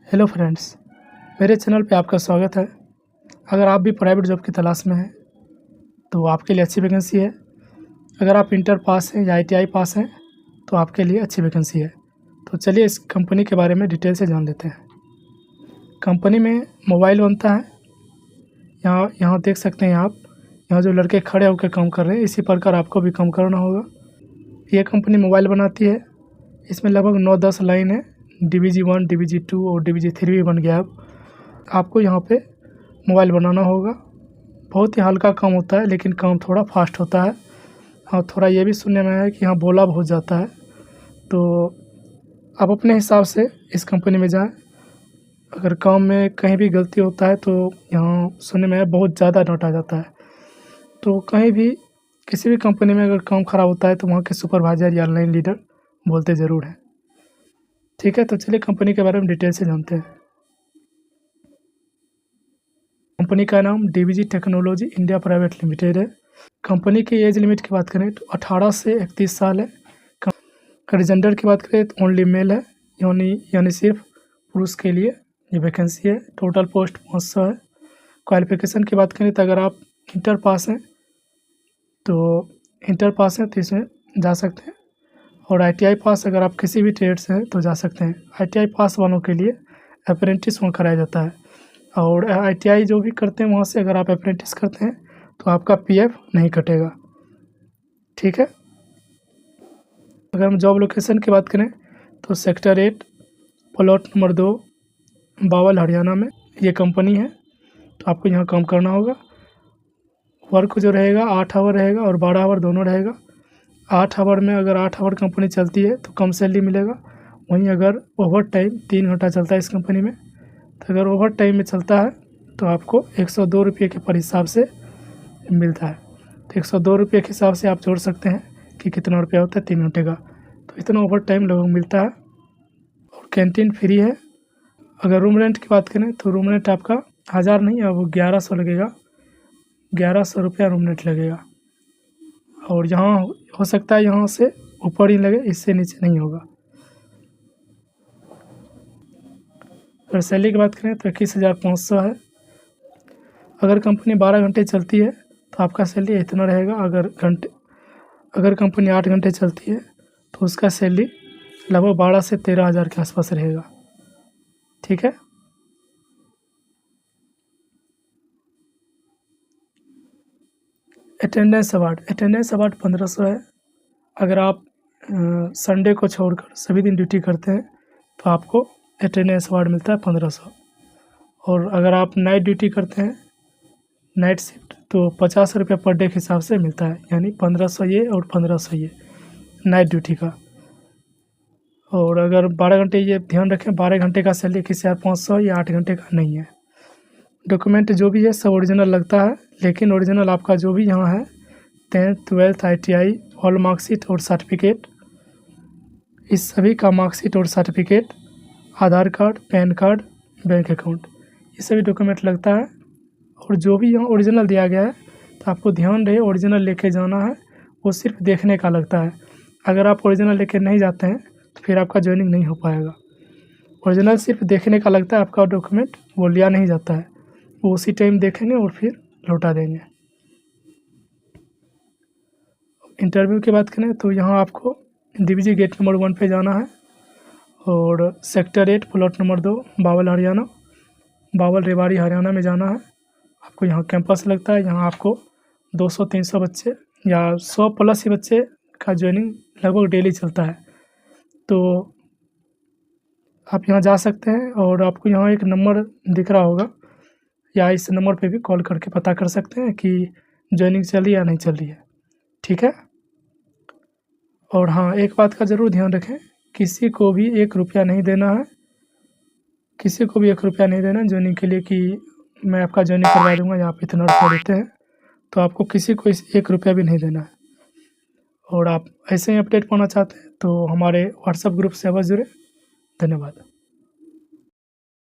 Hello friends, मेरे channel पे आपका स्वागत है। अगर आप भी प्राइवेट जॉब की तलाश में हैं तो आपके लिए अच्छी वैकेंसी है। अगर आप इंटर पास हैं या आईटीआई पास हैं तो आपके लिए अच्छी वैकेंसी है। तो चलिए इस कंपनी के बारे में डिटेल से जान लेते हैं। कंपनी में मोबाइल बनता है। यहाँ यहाँ देख सकते हैं आप, यहाँ जो लड़के खड़े होकर काम कर रहे हैं इसी प्रकार आपको भी काम करना होगा। ये कंपनी मोबाइल बनाती है। इसमें लगभग 9-10 लाइन है। DBG1, DBG2 और DBG3 भी बन गया अब। आपको यहाँ पे मोबाइल बनाना होगा। बहुत ही हल्का काम होता है लेकिन काम थोड़ा फास्ट होता है। और थोड़ा ये भी सुनने में आया है कि यहाँ बोला बहुत जाता है। तो आप अपने हिसाब से इस कंपनी में जाएं। अगर काम में कहीं भी गलती होता है तो यहाँ सुनने में आया बहुत ज़्यादा डांटा जाता है। तो कहीं भी किसी भी कंपनी में अगर काम ख़राब होता है तो वहाँ के सुपरवाइज़र या लाइन लीडर बोलते ज़रूर हैं। ठीक है, तो चलिए कंपनी के बारे में डिटेल से जानते हैं। कंपनी का नाम DBG technology India private limited है। कंपनी की एज लिमिट की बात करें तो 18 से 31 साल है। अगर जेंडर की बात करें तो ओनली मेल है, यानी सिर्फ पुरुष के लिए ये वैकेंसी है। टोटल पोस्ट 500 है। क्वालिफिकेशन की बात करें तो अगर आप इंटर पास हैं तो इसमें जा सकते हैं। और ITI पास अगर आप किसी भी ट्रेड से हैं तो जा सकते हैं। ITI पास वालों के लिए अप्रेंटिस वहाँ कराया जाता है। और ITI जो भी करते हैं वहाँ से अगर आप अप्रेंटिस करते हैं तो आपका PF नहीं कटेगा। ठीक है। अगर हम जॉब लोकेशन की बात करें तो sector 8 plot number 2 Bawal Haryana में ये कंपनी है। तो आपको यहाँ काम करना होगा। वर्क जो रहेगा 8 आवर रहेगा और 12 आवर दोनों रहेगा। 8 आवर में अगर 8 आवर कंपनी चलती है तो कम सैलरी मिलेगा। वहीं अगर ओवर टाइम 3 घंटा चलता है इस कंपनी में, तो अगर ओवर टाइम में चलता है तो आपको 102 रुपये के पर हिसाब से मिलता है। तो 102 रुपये के हिसाब से आप जोड़ सकते हैं कि कितना रुपया होता है 3 घंटे का। तो इतना ओवर टाइम लोगों को मिलता है। और कैंटीन फ्री है। अगर रूम रेंट की बात करें तो रूम रेंट आपका 1000 नहीं, अब 1100 लगेगा। 1100 रुपया रूम रेंट लगेगा। और यहाँ हो सकता है यहाँ से ऊपर ही लगे, इससे नीचे नहीं होगा। अगर सैलरी की बात करें तो 21,500 है। अगर कंपनी 12 घंटे चलती है तो आपका सैलरी इतना रहेगा। अगर कंपनी 8 घंटे चलती है तो उसका सैलरी लगभग 12 से 13 हज़ार के आसपास रहेगा। ठीक है। अटेंडेंस अवार्ड 1500 है। अगर आप संडे को छोड़कर सभी दिन ड्यूटी करते हैं तो आपको अटेंडेंस अवार्ड मिलता है 1500। और अगर आप नाइट ड्यूटी करते हैं, नाइट शिफ्ट, तो 50 रुपये पर डे के हिसाब से मिलता है, यानी 1500 ये और 1500 ये नाइट ड्यूटी का। और अगर 12 घंटे, ये ध्यान रखें 12 घंटे का सैलरी 21,500 या 8 घंटे का नहीं है। डॉक्यूमेंट जो भी है सब ओरिजिनल लगता है, लेकिन ओरिजिनल आपका जो भी यहाँ है 10th 12th ITI all marksheet और सर्टिफिकेट, इस सभी का मार्कशीट और certificate, Aadhaar card, PAN card, bank account, ये सभी डॉक्यूमेंट लगता है। और जो भी यहाँ ओरिजिनल दिया गया है तो आपको ध्यान रहे ओरिजिनल लेके जाना है, वो सिर्फ देखने का लगता है। अगर आप ओरिजिनल लेके नहीं जाते हैं तो फिर आपका ज्वाइनिंग नहीं हो पाएगा। ओरिजिनल सिर्फ देखने का लगता है, आपका डॉक्यूमेंट वो लिया नहीं जाता है, वो उसी टाइम देखेंगे और फिर लौटा देंगे। इंटरव्यू की बात करें तो यहाँ आपको DBG गेट नंबर 1 पे जाना है। और sector 8 plot number 2 Bawal Rewari Haryana में जाना है। आपको यहाँ कैंपस लगता है। यहाँ आपको 200-300 बच्चे या 100 प्लस ही बच्चे का ज्वाइनिंग लगभग डेली चलता है। तो आप यहाँ जा सकते हैं। और आपको यहाँ एक नंबर दिख रहा होगा, या इस नंबर पे भी कॉल करके पता कर सकते हैं कि ज्वाइनिंग चल रही है या नहीं चल रही है। ठीक है। और हाँ, एक बात का ज़रूर ध्यान रखें, किसी को भी 1 रुपया नहीं देना है। किसी को भी 1 रुपया नहीं देना ज्वाइनिंग के लिए कि मैं आपका ज्वाइनिंग करवा दूँगा या आप इतना रुपया देते हैं, तो आपको किसी को 1 रुपया भी नहीं देना है। और आप ऐसे ही अपडेट पाना चाहते हैं तो हमारे व्हाट्सएप ग्रुप से अवश्य जुड़ें। धन्यवाद।